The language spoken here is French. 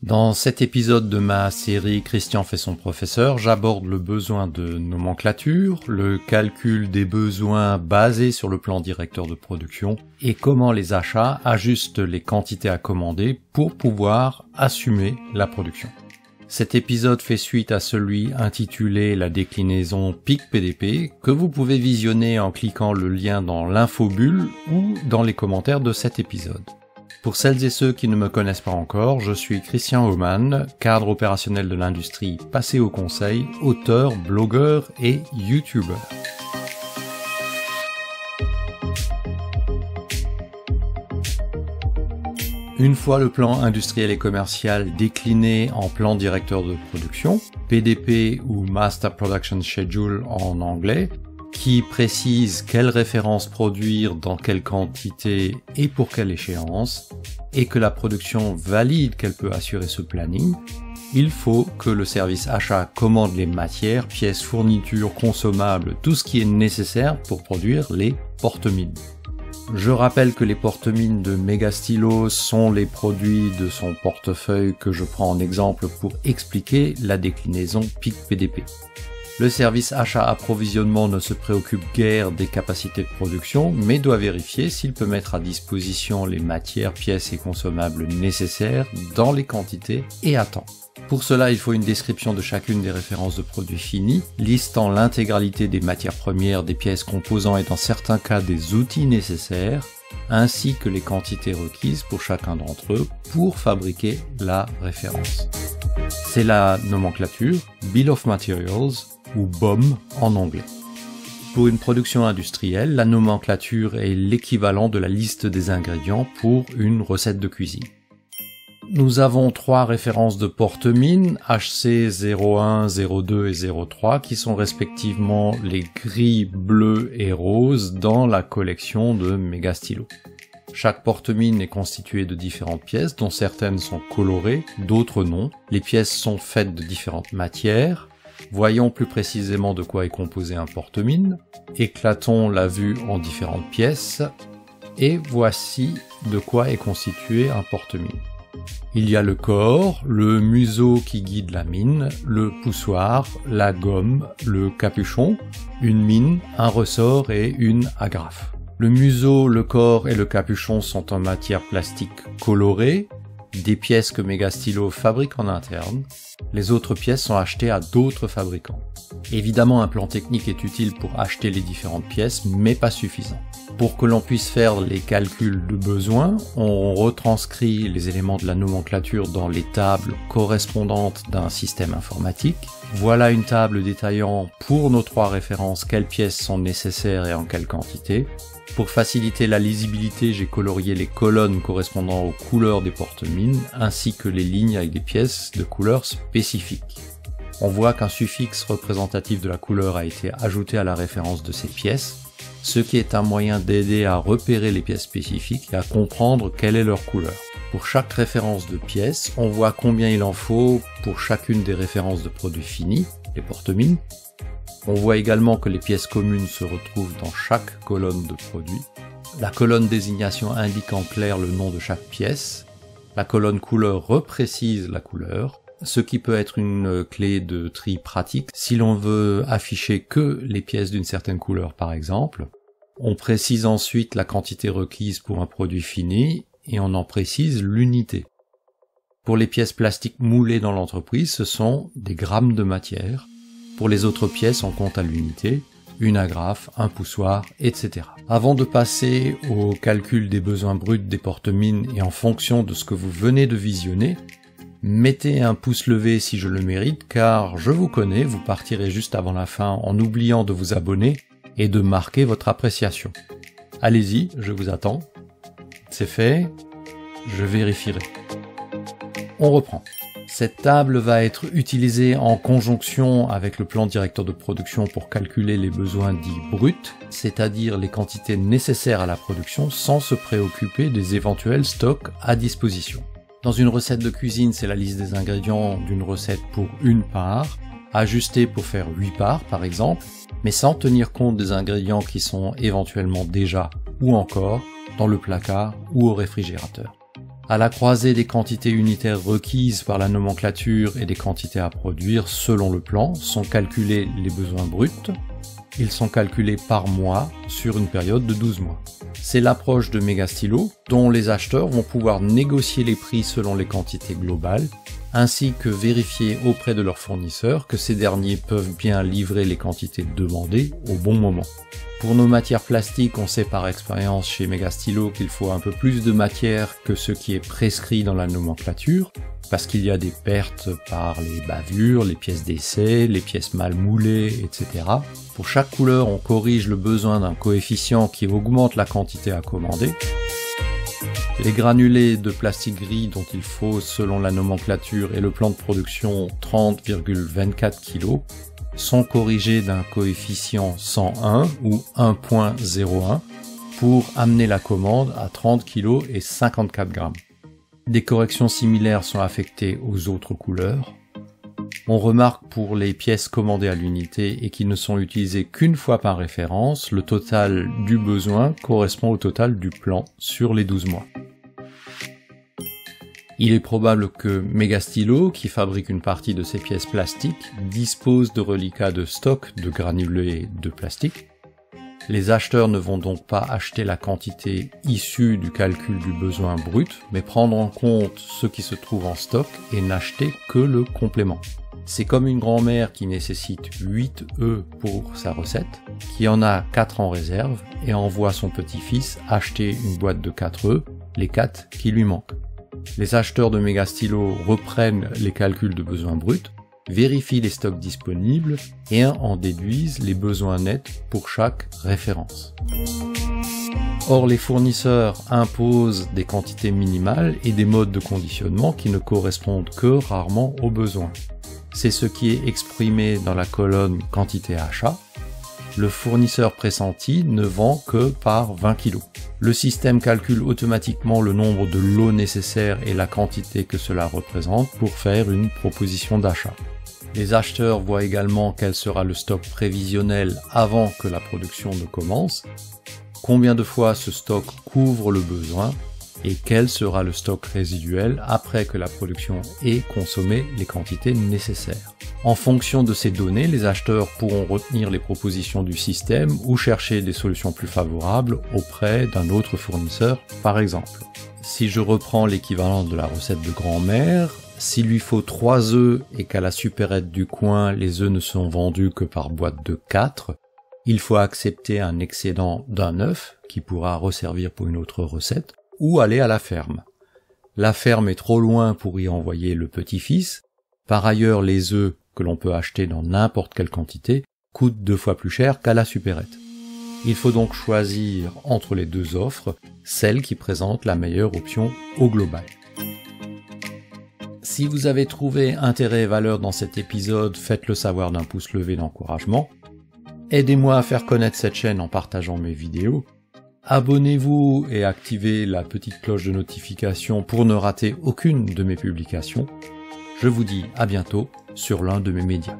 Dans cet épisode de ma série Christian fait son professeur, j'aborde le besoin de nomenclature, le calcul des besoins basés sur le plan directeur de production et comment les achats ajustent les quantités à commander pour pouvoir assumer la production. Cet épisode fait suite à celui intitulé La déclinaison PIC-PDP que vous pouvez visionner en cliquant le lien dans l'infobulle ou dans les commentaires de cet épisode. Pour celles et ceux qui ne me connaissent pas encore, je suis Christian Aumann, cadre opérationnel de l'industrie passé au conseil, auteur, blogueur et youtubeur. Une fois le plan industriel et commercial décliné en plan directeur de production, PDP ou Master Production Schedule en anglais, qui précise quelles références produire, dans quelle quantité et pour quelle échéance, et que la production valide qu'elle peut assurer ce planning, il faut que le service achat commande les matières, pièces, fournitures, consommables, tout ce qui est nécessaire pour produire les porte-mines. Je rappelle que les porte-mines de Megastylo sont les produits de son portefeuille que je prends en exemple pour expliquer la déclinaison PIC-PDP. Le service achat-approvisionnement ne se préoccupe guère des capacités de production, mais doit vérifier s'il peut mettre à disposition les matières, pièces et consommables nécessaires dans les quantités et à temps. Pour cela, il faut une description de chacune des références de produits finis, listant l'intégralité des matières premières, des pièces composants et dans certains cas des outils nécessaires, ainsi que les quantités requises pour chacun d'entre eux pour fabriquer la référence. C'est la nomenclature Bill of Materials ou BOM en anglais. Pour une production industrielle, la nomenclature est l'équivalent de la liste des ingrédients pour une recette de cuisine. Nous avons 3 références de porte-mines, HC 01, 02 et 03, qui sont respectivement les gris, bleus et roses dans la collection de Megastylo. Chaque porte-mine est constitué de différentes pièces, dont certaines sont colorées, d'autres non. Les pièces sont faites de différentes matières. Voyons plus précisément de quoi est composé un porte-mine. Éclatons la vue en différentes pièces. Et voici de quoi est constitué un porte-mine. Il y a le corps, le museau qui guide la mine, le poussoir, la gomme, le capuchon, une mine, un ressort et une agrafe. Le museau, le corps et le capuchon sont en matière plastique colorée, des pièces que Megastylo fabrique en interne. Les autres pièces sont achetées à d'autres fabricants. Évidemment, un plan technique est utile pour acheter les différentes pièces, mais pas suffisant. Pour que l'on puisse faire les calculs de besoin, on retranscrit les éléments de la nomenclature dans les tables correspondantes d'un système informatique. Voilà une table détaillant pour nos 3 références quelles pièces sont nécessaires et en quelle quantité. Pour faciliter la lisibilité, j'ai colorié les colonnes correspondant aux couleurs des porte-mines, ainsi que les lignes avec des pièces de couleurs spécifiques. On voit qu'un suffixe représentatif de la couleur a été ajouté à la référence de ces pièces, ce qui est un moyen d'aider à repérer les pièces spécifiques et à comprendre quelle est leur couleur. Pour chaque référence de pièce, on voit combien il en faut pour chacune des références de produits finis, les porte-mines. On voit également que les pièces communes se retrouvent dans chaque colonne de produit. La colonne désignation indique en clair le nom de chaque pièce. La colonne couleur reprécise la couleur, ce qui peut être une clé de tri pratique si l'on veut afficher que les pièces d'une certaine couleur par exemple. On précise ensuite la quantité requise pour un produit fini et on en précise l'unité. Pour les pièces plastiques moulées dans l'entreprise, ce sont des grammes de matière. Pour les autres pièces, on compte à l'unité, une agrafe, un poussoir, etc. Avant de passer au calcul des besoins bruts des porte-mines et en fonction de ce que vous venez de visionner, mettez un pouce levé si je le mérite, car je vous connais, vous partirez juste avant la fin en oubliant de vous abonner et de marquer votre appréciation. Allez-y, je vous attends. C'est fait, je vérifierai. On reprend. Cette table va être utilisée en conjonction avec le plan directeur de production pour calculer les besoins dits bruts, c'est-à-dire les quantités nécessaires à la production sans se préoccuper des éventuels stocks à disposition. Dans une recette de cuisine, c'est la liste des ingrédients d'une recette pour une part, ajustée pour faire 8 parts par exemple, mais sans tenir compte des ingrédients qui sont éventuellement déjà ou encore dans le placard ou au réfrigérateur. À la croisée des quantités unitaires requises par la nomenclature et des quantités à produire selon le plan sont calculés les besoins bruts. Ils sont calculés par mois sur une période de 12 mois. C'est l'approche de Megastylo dont les acheteurs vont pouvoir négocier les prix selon les quantités globales, ainsi que vérifier auprès de leurs fournisseurs que ces derniers peuvent bien livrer les quantités demandées au bon moment. Pour nos matières plastiques, on sait par expérience chez Megastylo qu'il faut un peu plus de matière que ce qui est prescrit dans la nomenclature, parce qu'il y a des pertes par les bavures, les pièces d'essai, les pièces mal moulées, etc. Pour chaque couleur, on corrige le besoin d'un coefficient qui augmente la quantité à commander. Les granulés de plastique gris dont il faut, selon la nomenclature et le plan de production, 30,24 kg, sont corrigés d'un coefficient 101 ou 1.01 pour amener la commande à 30 kg et 54 g. Des corrections similaires sont affectées aux autres couleurs. On remarque pour les pièces commandées à l'unité et qui ne sont utilisées qu'une fois par référence, le total du besoin correspond au total du plan sur les 12 mois. Il est probable que Megastylo, qui fabrique une partie de ces pièces plastiques, dispose de reliquats de stock de granulés de plastique. Les acheteurs ne vont donc pas acheter la quantité issue du calcul du besoin brut, mais prendre en compte ce qui se trouve en stock et n'acheter que le complément. C'est comme une grand-mère qui nécessite 8 œufs pour sa recette, qui en a 4 en réserve et envoie son petit-fils acheter une boîte de 4 œufs, les 4 qui lui manquent. Les acheteurs de Megastylo reprennent les calculs de besoins bruts, vérifient les stocks disponibles et en déduisent les besoins nets pour chaque référence. Or, les fournisseurs imposent des quantités minimales et des modes de conditionnement qui ne correspondent que rarement aux besoins. C'est ce qui est exprimé dans la colonne quantité achat. Le fournisseur pressenti ne vend que par 20 kg. Le système calcule automatiquement le nombre de lots nécessaires et la quantité que cela représente pour faire une proposition d'achat. Les acheteurs voient également quel sera le stock prévisionnel avant que la production ne commence, combien de fois ce stock couvre le besoin et quel sera le stock résiduel après que la production ait consommé les quantités nécessaires. En fonction de ces données, les acheteurs pourront retenir les propositions du système ou chercher des solutions plus favorables auprès d'un autre fournisseur, par exemple. Si je reprends l'équivalent de la recette de grand-mère, s'il lui faut 3 œufs et qu'à la supérette du coin, les œufs ne sont vendus que par boîte de 4, il faut accepter un excédent d'un œuf qui pourra resservir pour une autre recette, ou aller à la ferme. La ferme est trop loin pour y envoyer le petit-fils. Par ailleurs, les œufs que l'on peut acheter dans n'importe quelle quantité coûtent 2 fois plus cher qu'à la supérette. Il faut donc choisir entre les deux offres, celle qui présente la meilleure option au global. Si vous avez trouvé intérêt et valeur dans cet épisode, faites-le savoir d'un pouce levé d'encouragement. Aidez-moi à faire connaître cette chaîne en partageant mes vidéos. Abonnez-vous et activez la petite cloche de notification pour ne rater aucune de mes publications. Je vous dis à bientôt sur l'un de mes médias.